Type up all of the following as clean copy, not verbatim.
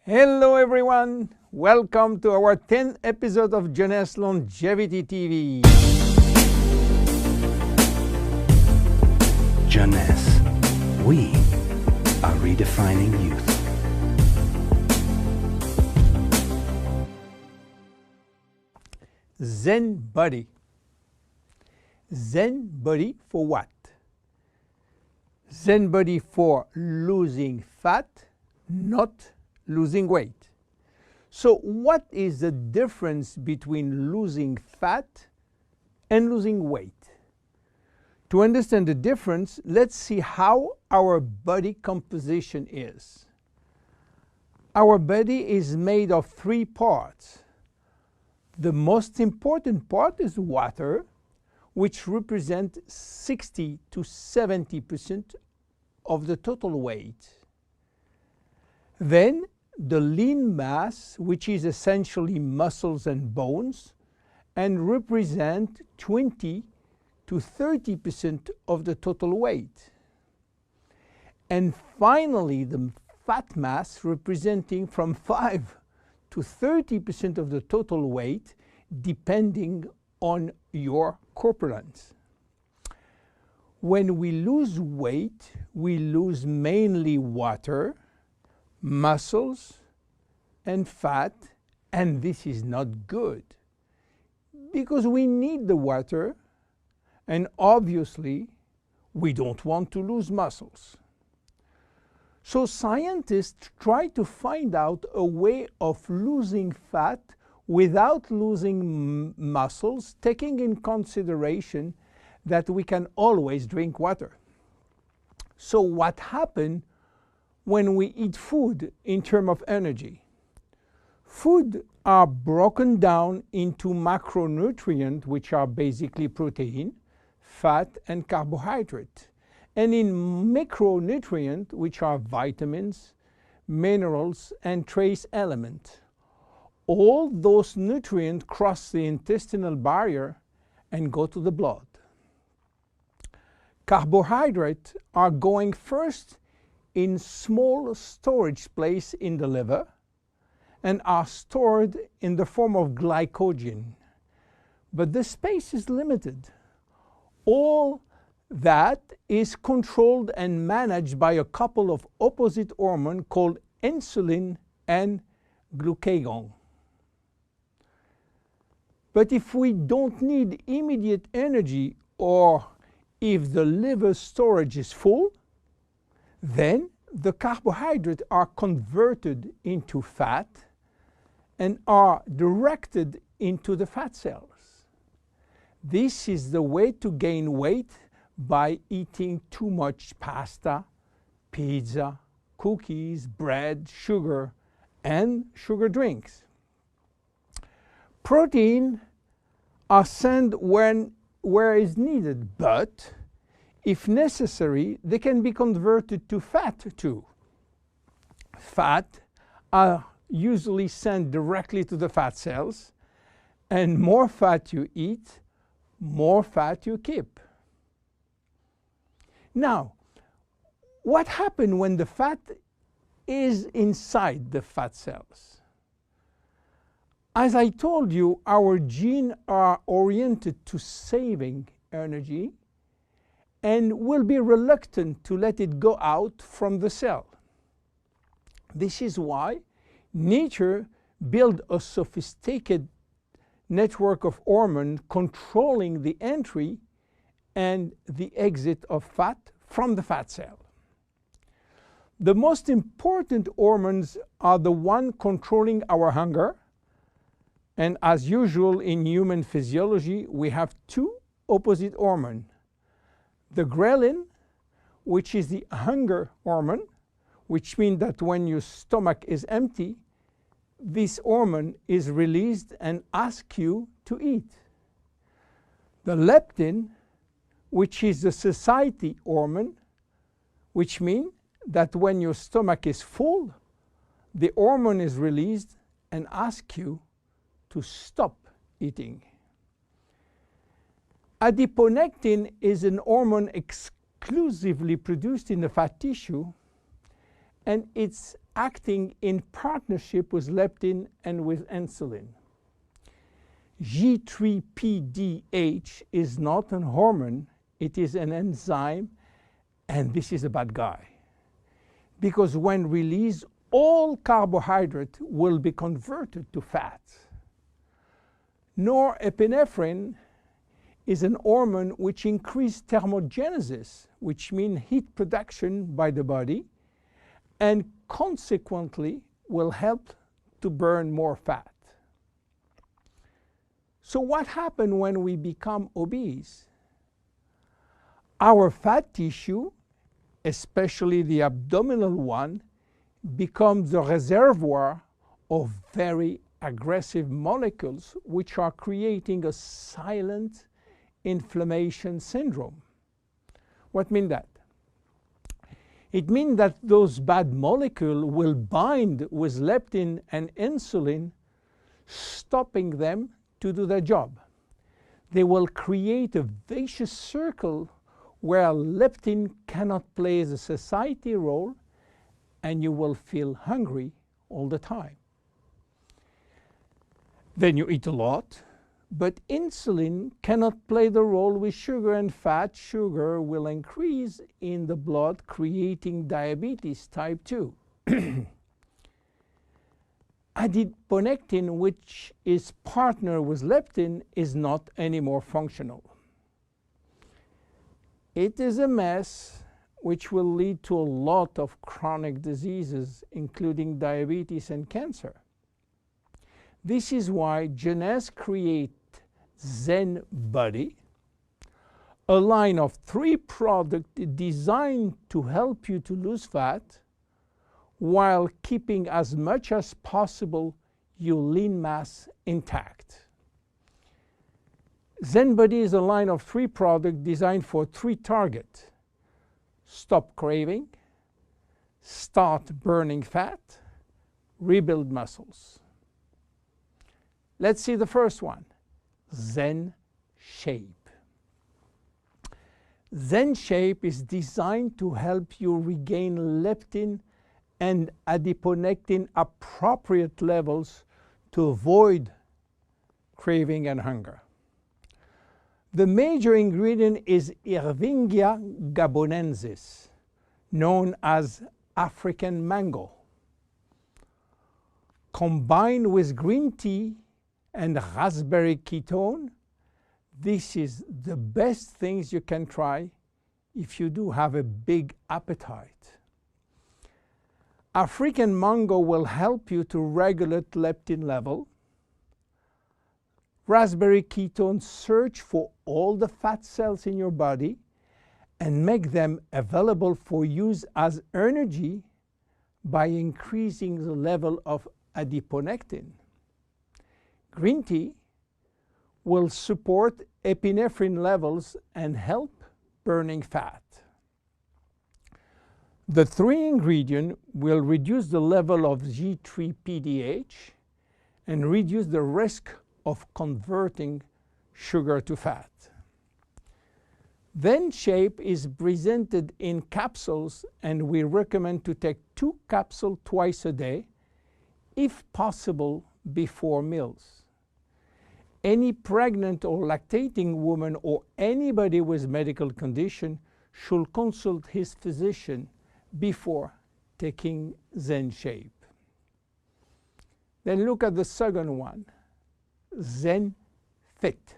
Hello everyone, welcome to our 10th episode of Jeunesse Longevity TV. Jeunesse, we are redefining youth. Zen Bodi. Zen Bodi for what? Zen Bodi for losing fat, not losing weight. So what is the difference between losing fat and losing weight? To understand the difference, let's see how our body composition is. Our body is made of 3 parts. The most important part is water, which represents 60 to 70% of the total weight. Then the lean mass, which is essentially muscles and bones, and represent 20 to 30% of the total weight. And finally, the fat mass, representing from 5 to 30% of the total weight, depending on your corpulence. When we lose weight, we lose mainly water, muscles, and fat, and this is not good because we need the water, and obviously we don't want to lose muscles. So scientists try to find out a way of losing fat without losing muscles, taking in consideration that we can always drink water. So what happens when we eat food in terms of energy? Food are broken down into macronutrients, which are basically protein, fat, and carbohydrate, and in micronutrients, which are vitamins, minerals, and trace elements. All those nutrients cross the intestinal barrier and go to the blood. Carbohydrates are going first in small storage place in the liver and are stored in the form of glycogen. But the space is limited. All that is controlled and managed by a couple of opposite hormones called insulin and glucagon. But if we don't need immediate energy, or if the liver storage is full, then the carbohydrates are converted into fat and are directed into the fat cells. This is the way to gain weight by eating too much pasta, pizza, cookies, bread, sugar, and sugar drinks. Protein are sent where is needed, but if necessary, they can be converted to fat too. Fat are usually sent directly to the fat cells, and more fat you eat, more fat you keep. Now, what happens when the fat is inside the fat cells? As I told you, our genes are oriented to saving energy and will be reluctant to let it go out from the cell. This is why nature built a sophisticated network of hormones controlling the entry and the exit of fat from the fat cell. The most important hormones are the ones controlling our hunger, and as usual in human physiology, we have 2 opposite hormones. The ghrelin, which is the hunger hormone, which means that when your stomach is empty, this hormone is released and asks you to eat. The leptin, which is the satiety hormone, which means that when your stomach is full, the hormone is released and asks you to stop eating. Adiponectin is an hormone exclusively produced in the fat tissue, and its acting in partnership with leptin and with insulin. G3PDH is not a hormone, it is an enzyme, and this is a bad guy. Because when released, all carbohydrate will be converted to fat. Norepinephrine is an hormone which increases thermogenesis, which means heat production by the body, and consequently will help to burn more fat. So what happens when we become obese? Our fat tissue, especially the abdominal one, becomes the reservoir of very aggressive molecules which are creating a silent inflammation syndrome. What means that? It means that those bad molecules will bind with leptin and insulin, stopping them to do their job. They will create a vicious circle where leptin cannot play the satiety role, and you will feel hungry all the time. Then you eat a lot, but insulin cannot play the role with sugar and fat. Sugar will increase in the blood, creating diabetes type 2. Adiponectin, which is partner with leptin, is not anymore functional. It is a mess which will lead to a lot of chronic diseases, including diabetes and cancer. This is why Jeunesse created Zen Bodi, a line of 3 products designed to help you to lose fat while keeping as much as possible your lean mass intact. Zen Bodi is a line of 3 products designed for 3 targets: stop craving, start burning fat, rebuild muscles. Let's see the first one, Zen Shape. Zen Shape is designed to help you regain leptin and adiponectin appropriate levels to avoid craving and hunger. The major ingredient is Ervingia gabonensis, known as African mango. Combined with green tea and raspberry ketone, this is the best things you can try if you do have a big appetite. African mango will help you to regulate leptin level. Raspberry ketone search for all the fat cells in your body and make them available for use as energy by increasing the level of adiponectin. Green tea will support epinephrine levels and help burning fat. The 3 ingredients will reduce the level of G3PDH and reduce the risk of converting sugar to fat. Zen Shape is presented in capsules, and we recommend to take 2 capsules twice a day, if possible before meals. Any pregnant or lactating woman or anybody with medical condition should consult his physician before taking Zen Shape. Then look at the second one, Zen Fit.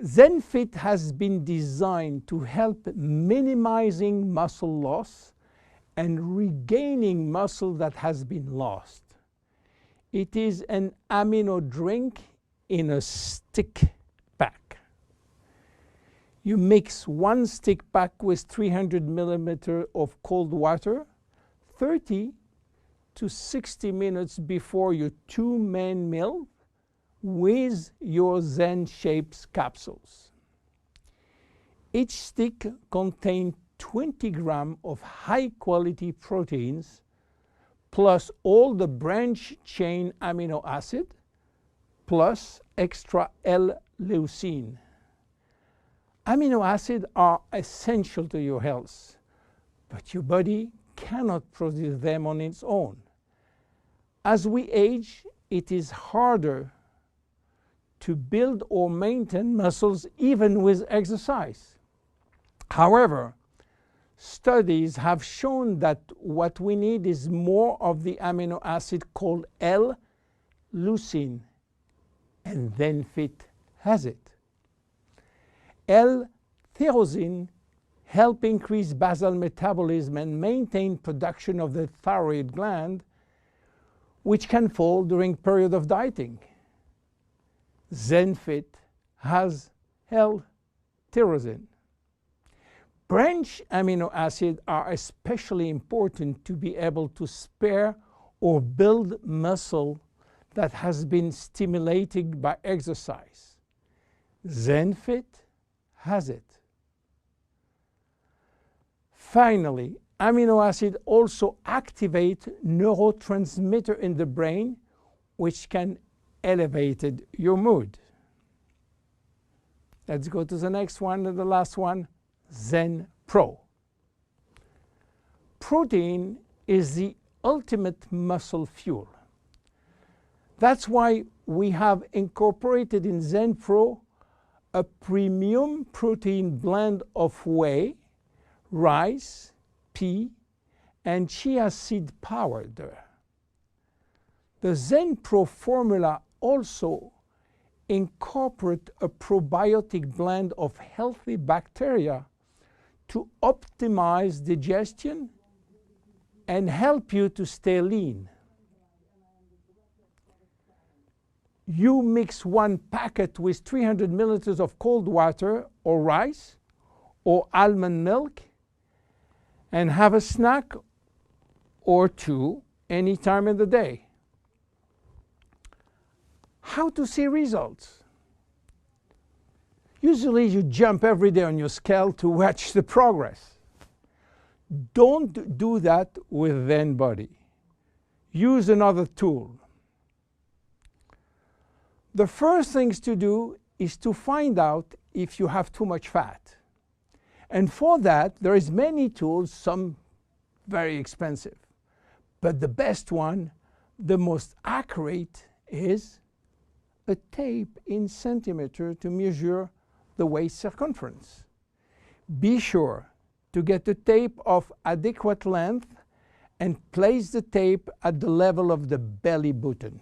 Zen Fit has been designed to help minimizing muscle loss and regaining muscle that has been lost. It is an amino drink in a stick pack. You mix 1 stick pack with 300 milliliters of cold water 30 to 60 minutes before your 2 main meal with your Zen Shapes capsules. Each stick contains 20 grams of high-quality proteins plus all the branch-chain amino acid plus extra L-leucine. Amino acids are essential to your health, but your body cannot produce them on its own. As we age, it is harder to build or maintain muscles even with exercise. However, studies have shown that what we need is more of the amino acid called L-leucine, and ZenFit has it. L-tyrosine helps increase basal metabolism and maintain production of the thyroid gland, which can fall during period of dieting. ZenFit has L-tyrosine. Branch amino acids are especially important to be able to spare or build muscle that has been stimulated by exercise. ZenFit has it. Finally, amino acids also activate neurotransmitter in the brain, which can elevate your mood. Let's go to the next one and the last one, Zen Pro. Protein is the ultimate muscle fuel. That's why we have incorporated in Zen Pro a premium protein blend of whey, rice, pea, and chia seed powder. The Zen Pro formula also incorporates a probiotic blend of healthy bacteria to optimize digestion and help you to stay lean. You mix one packet with 300 milliliters of cold water or rice or almond milk and have a snack or two any time in the day. How to see results? Usually you jump every day on your scale to watch the progress. Don't do that with Zen Bodi. Use another tool. The first things to do is to find out if you have too much fat. And for that, there is many tools, some very expensive. But the best one, the most accurate, is a tape in centimeter to measure the waist circumference. Be sure to get a tape of adequate length and place the tape at the level of the belly button.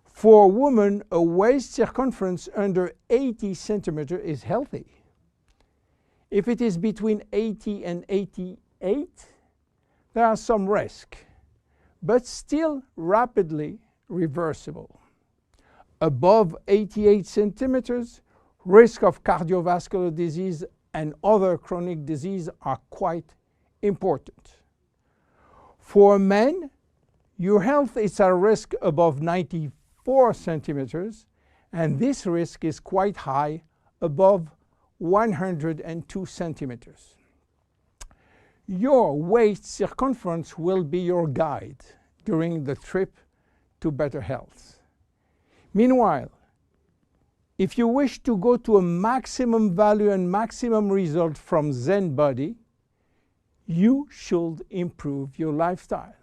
For a woman, a waist circumference under 80 centimeters is healthy. If it is between 80 and 88, there are some risk, but still rapidly reversible. Above 88 centimeters, risk of cardiovascular disease and other chronic disease are quite important. For men, your health is at risk above 94 centimeters, and this risk is quite high, above 102 centimeters. Your waist circumference will be your guide during the trip to better health. Meanwhile, if you wish to go to a maximum value and maximum result from Zen Bodi, you should improve your lifestyle.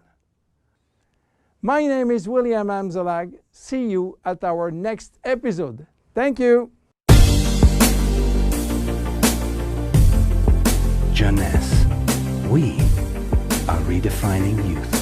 My name is William Amzalag. See you at our next episode. Thank you. Jeunesse, we are redefining youth.